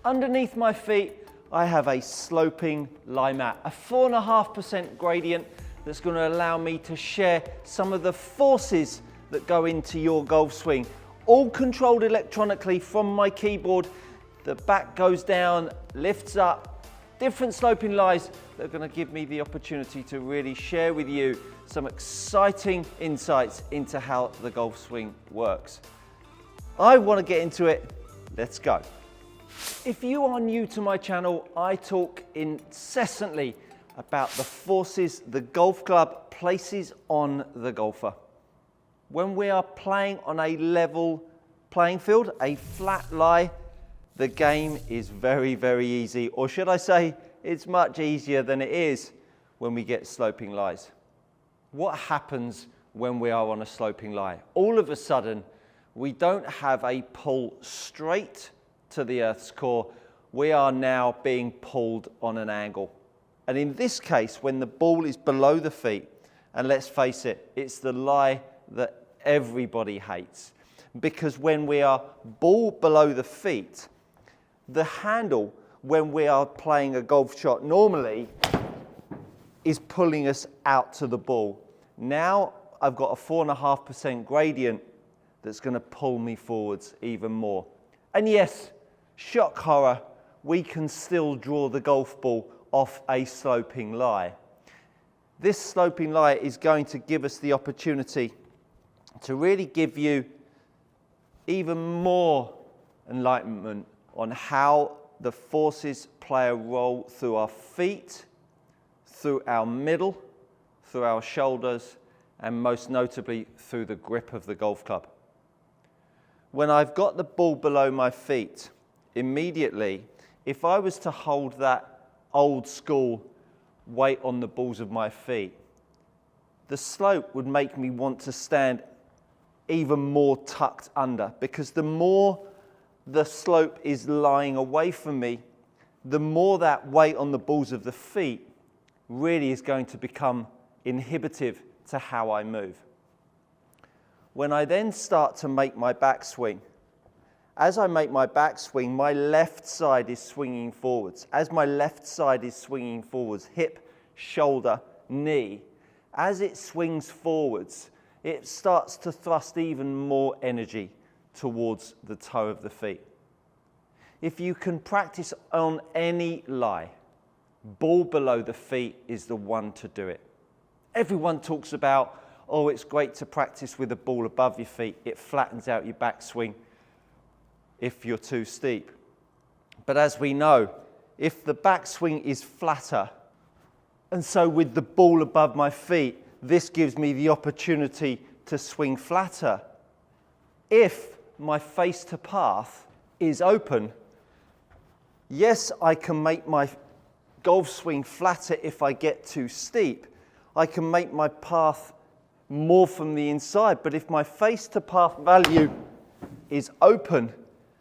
Underneath my feet, I have a sloping lie mat, a 4.5% gradient that's going to allow me to share some of the forces that go into your golf swing, all controlled electronically from my keyboard. The back goes down, lifts up, different sloping lies that are going to give me the opportunity to really share with you some exciting insights into how the golf swing works. I want to get into it. Let's go. If you are new to my channel, I talk incessantly about the forces the golf club places on the golfer. When we are playing on a level playing field, a flat lie, the game is very, very easy. Or should I say, it's much easier than it is when we get sloping lies. What happens when we are on a sloping lie? All of a sudden, we don't have a pull straight to the earth's core. We are now being pulled on an angle. And in this case, when the ball is below the feet, and let's face it, it's the lie that everybody hates. Because when we are ball below the feet, the handle, when we are playing a golf shot normally, is pulling us out to the ball. Now I've got a 4.5% gradient that's going to pull me forwards even more. And yes, shock horror, we can still draw the golf ball off a sloping lie. This sloping lie is going to give us the opportunity to really give you even more enlightenment on how the forces play a role through our feet, through our middle, through our shoulders, and most notably through the grip of the golf club. When I've got the ball below my feet, immediately, if I was to hold that old school weight on the balls of my feet, the slope would make me want to stand even more tucked under, because the more the slope is lying away from me, the more that weight on the balls of the feet really is going to become inhibitive to how I move. When I then start to make my backswing, as I make my backswing, my left side is swinging forwards. As my left side is swinging forwards, hip, shoulder, knee, as it swings forwards, it starts to thrust even more energy towards the toe of the feet. If you can practice on any lie, ball below the feet is the one to do it. Everyone talks about, oh, it's great to practice with a ball above your feet. It flattens out your backswing if you're too steep. But as we know, if the backswing is flatter, and so with the ball above my feet, this gives me the opportunity to swing flatter. If my face to path is open, yes, I can make my golf swing flatter if I get too steep. I can make my path more from the inside, but if my face to path value is open,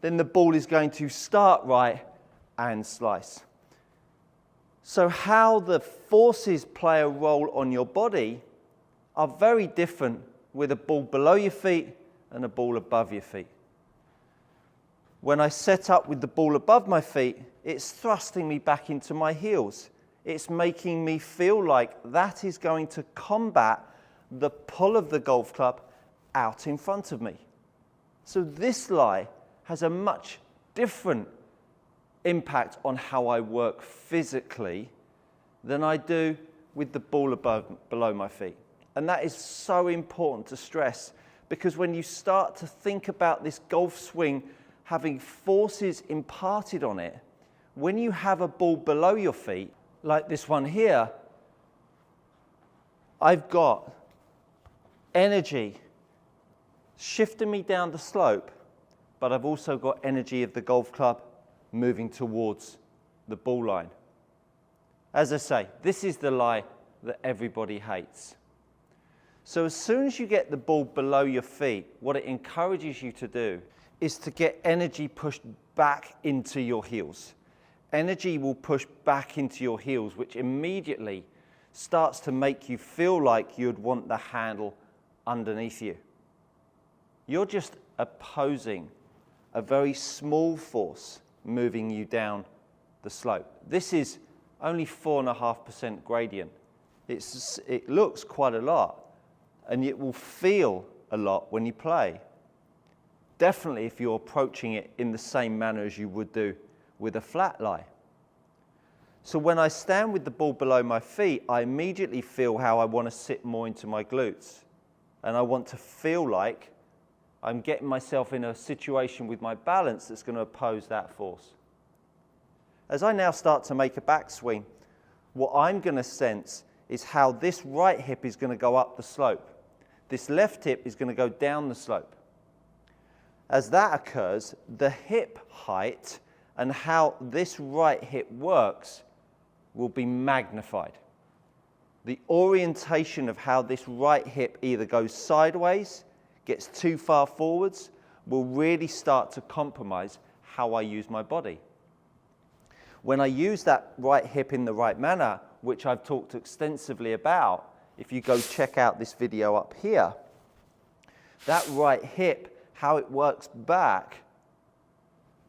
then the ball is going to start right and slice. So how the forces play a role on your body are very different with a ball below your feet and a ball above your feet. When I set up with the ball above my feet, it's thrusting me back into my heels. It's making me feel like that is going to combat the pull of the golf club out in front of me. So this lie has a much different impact on how I work physically than I do with the ball below my feet. And that is so important to stress, because when you start to think about this golf swing having forces imparted on it, when you have a ball below your feet, like this one here, I've got energy shifting me down the slope, but I've also got energy of the golf club moving towards the ball line. As I say, this is the lie that everybody hates. So as soon as you get the ball below your feet, what it encourages you to do is to get energy pushed back into your heels. Energy will push back into your heels, which immediately starts to make you feel like you'd want the handle underneath you. You're just opposing a very small force moving you down the slope. This is only 4.5% gradient. It looks quite a lot, and it will feel a lot when you play. Definitely if you're approaching it in the same manner as you would do with a flat lie. So when I stand with the ball below my feet, I immediately feel how I want to sit more into my glutes. And I want to feel like I'm getting myself in a situation with my balance that's going to oppose that force. As I now start to make a backswing, what I'm going to sense is how this right hip is going to go up the slope. This left hip is going to go down the slope. As that occurs, the hip height and how this right hip works will be magnified. The orientation of how this right hip either goes sideways, gets too far forwards, will really start to compromise how I use my body. When I use that right hip in the right manner, which I've talked extensively about, if you go check out this video up here, that right hip, how it works back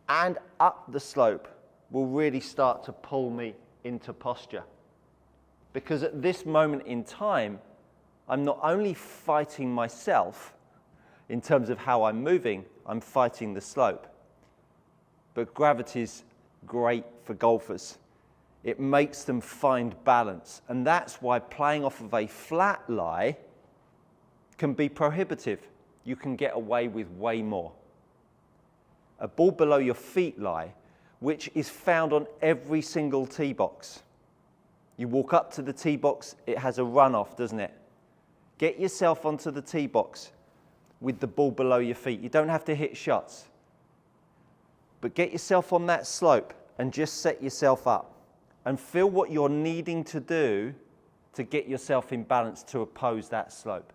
and up the slope, will really start to pull me into posture. Because at this moment in time, I'm not only fighting myself in terms of how I'm moving, I'm fighting the slope. But gravity's great for golfers. It makes them find balance. And that's why playing off of a flat lie can be prohibitive. You can get away with way more. A ball below your feet lie, which is found on every single tee box. You walk up to the tee box, it has a runoff, doesn't it? Get yourself onto the tee box with the ball below your feet. You don't have to hit shots. But get yourself on that slope and just set yourself up and feel what you're needing to do to get yourself in balance to oppose that slope.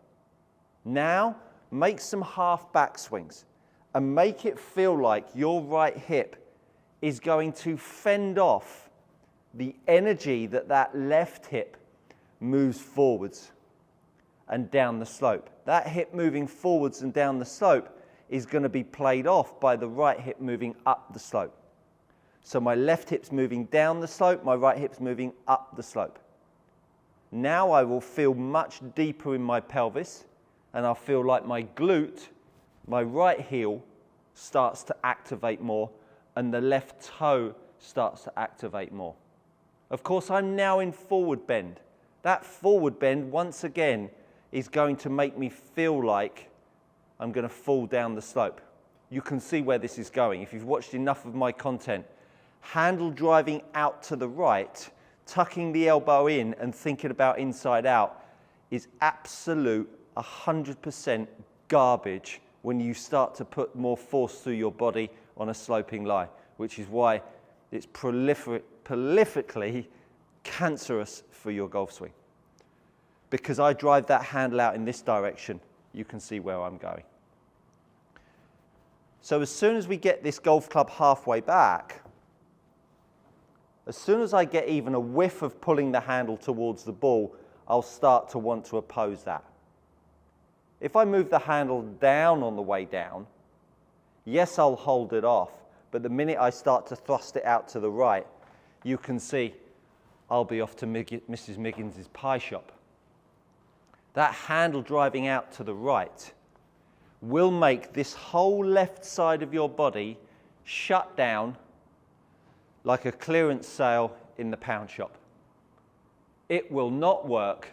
Now, make some half backswings and make it feel like your right hip is going to fend off the energy that left hip moves forwards and down the slope. That hip moving forwards and down the slope is going to be played off by the right hip moving up the slope. So my left hip's moving down the slope, my right hip's moving up the slope. Now I will feel much deeper in my pelvis, and I'll feel like my glute, my right heel, starts to activate more, and the left toe starts to activate more. Of course, I'm now in forward bend. That forward bend, once again, is going to make me feel like I'm going to fall down the slope. You can see where this is going. If you've watched enough of my content, handle driving out to the right, tucking the elbow in and thinking about inside out is absolute 100% garbage when you start to put more force through your body on a sloping lie, which is why it's prolifically cancerous for your golf swing. Because I drive that handle out in this direction, you can see where I'm going. So as soon as we get this golf club halfway back, as soon as I get even a whiff of pulling the handle towards the ball, I'll start to want to oppose that. If I move the handle down on the way down, yes, I'll hold it off, but the minute I start to thrust it out to the right, you can see I'll be off to Mrs. Miggins's pie shop. That handle driving out to the right will make this whole left side of your body shut down like a clearance sale in the pound shop. It will not work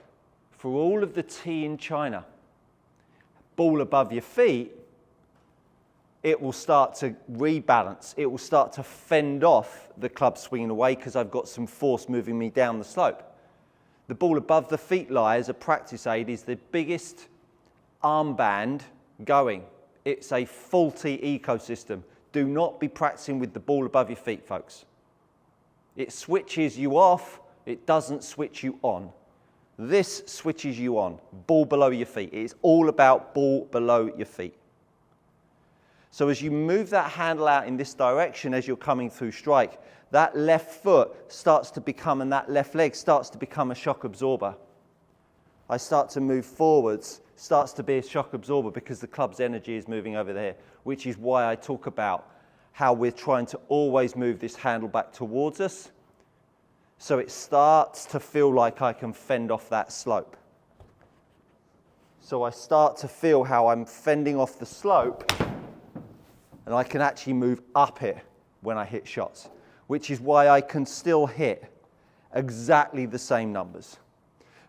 for all of the tea in China. Ball above your feet, it will start to rebalance. It will start to fend off the club swinging away because I've got some force moving me down the slope. The ball above the feet lie as a practice aid is the biggest armband going. It's a faulty ecosystem. Do not be practicing with the ball above your feet, folks. It switches you off, it doesn't switch you on. This switches you on, ball below your feet. It is all about ball below your feet. So as you move that handle out in this direction as you're coming through strike, that left foot starts to become, and that left leg starts to become a shock absorber. I start to move forwards, starts to be a shock absorber because the club's energy is moving over there, which is why I talk about how we're trying to always move this handle back towards us, so it starts to feel like I can fend off that slope. So I start to feel how I'm fending off the slope, and I can actually move up it when I hit shots, which is why I can still hit exactly the same numbers.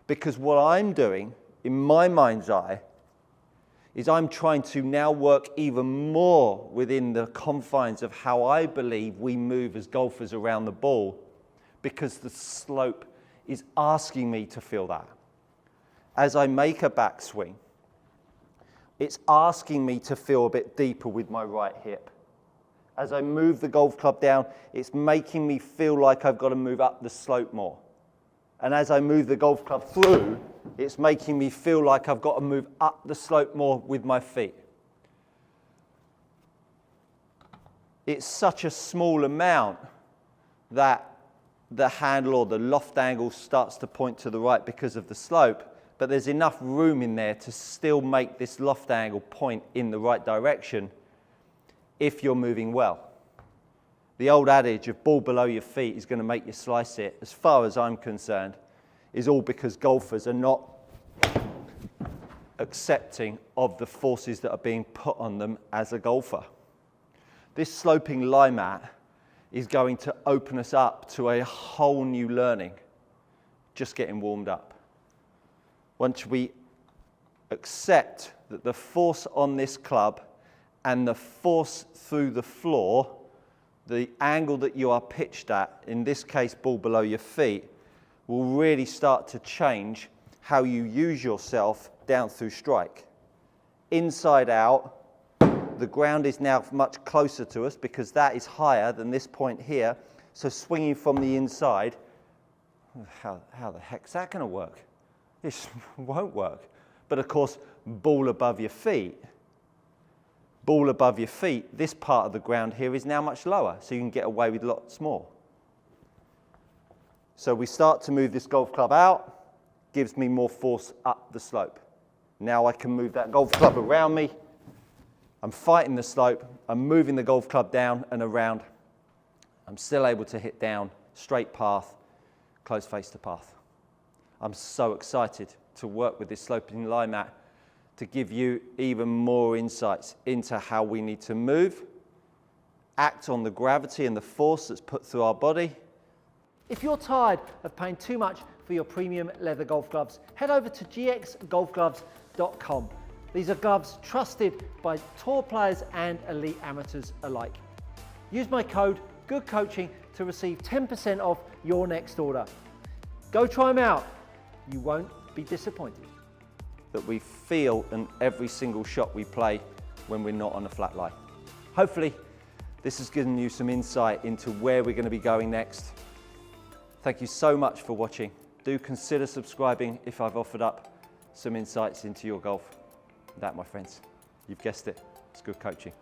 Because what I'm doing, in my mind's eye, is I'm trying to now work even more within the confines of how I believe we move as golfers around the ball, because the slope is asking me to feel that. As I make a backswing, it's asking me to feel a bit deeper with my right hip. As I move the golf club down, it's making me feel like I've got to move up the slope more. And as I move the golf club through, it's making me feel like I've got to move up the slope more with my feet. It's such a small amount that the handle or the loft angle starts to point to the right because of the slope, but there's enough room in there to still make this loft angle point in the right direction if you're moving well. The old adage of ball below your feet is going to make you slice it, as far as I'm concerned, is all because golfers are not accepting of the forces that are being put on them as a golfer. This sloping lie mat is going to open us up to a whole new learning, just getting warmed up. Once we accept that the force on this club and the force through the floor, the angle that you are pitched at, in this case ball below your feet, will really start to change how you use yourself down through strike. Inside out, the ground is now much closer to us because that is higher than this point here. So swinging from the inside, how the heck's that going to work? This won't work. But of course, ball above your feet, this part of the ground here is now much lower, so you can get away with lots more. So we start to move this golf club out, gives me more force up the slope. Now I can move that golf club around me. I'm fighting the slope, I'm moving the golf club down and around. I'm still able to hit down, straight path, close face to path. I'm so excited to work with this sloping lie mat to give you even more insights into how we need to move, act on the gravity and the force that's put through our body. If you're tired of paying too much for your premium leather golf gloves, head over to gxgolfgloves.com. These are gloves trusted by tour players and elite amateurs alike. Use my code GOODCOACHING to receive 10% off your next order. Go try them out. You won't be disappointed. That we feel in every single shot we play when we're not on a flat lie. Hopefully, this has given you some insight into where we're going to be going next. Thank you so much for watching. Do consider subscribing if I've offered up some insights into your golf. That, my friends, you've guessed it, it's good coaching.